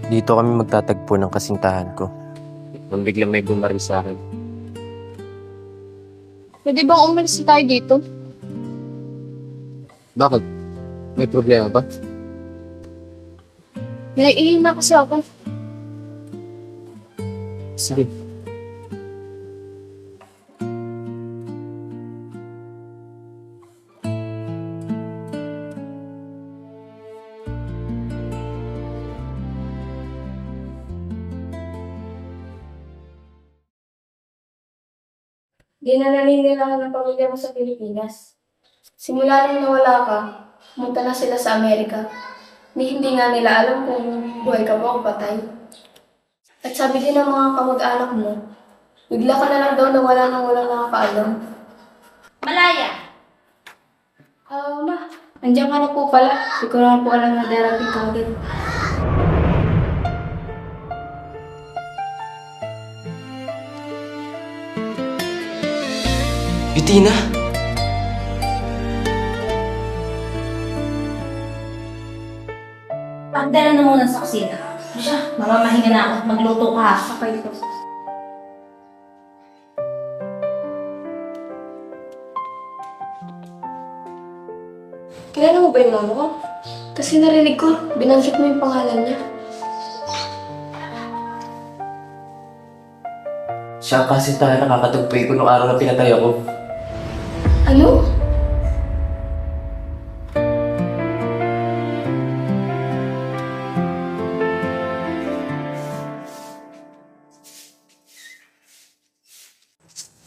Dito kami magtatagpo ng kasintahan ko. Nung biglang may bumaril sa akin. Pwede bang umalis na tayo dito? Bakit? May problema ba? Naiihin na kasi ako. Sige. Di na naninilangan ng pamilya mo sa Pilipinas. Simula nung nawala ka, pumunta na sila sa Amerika. Hindi nga nila alam kung buhay ka ba o patay. At sabi din ng mga kamag-anak mo, bigla ka na lang daw nawala nang walang nakakaalam. Malaya! Ma, andiyan ka na po pala. Hindi ko naman po alam na darating ka agad. Yutina! Pagdala na muna sa kusina. Ano siya? Mamamahinga na ako. Magluto ka. Okay po. Kilala mo ba yung mama ko? Kasi narinig ko, binanggit mo yung pangalan niya. Siya ang kasintahan na kakatagpoy ko nung araw na pinatay ako. Ano?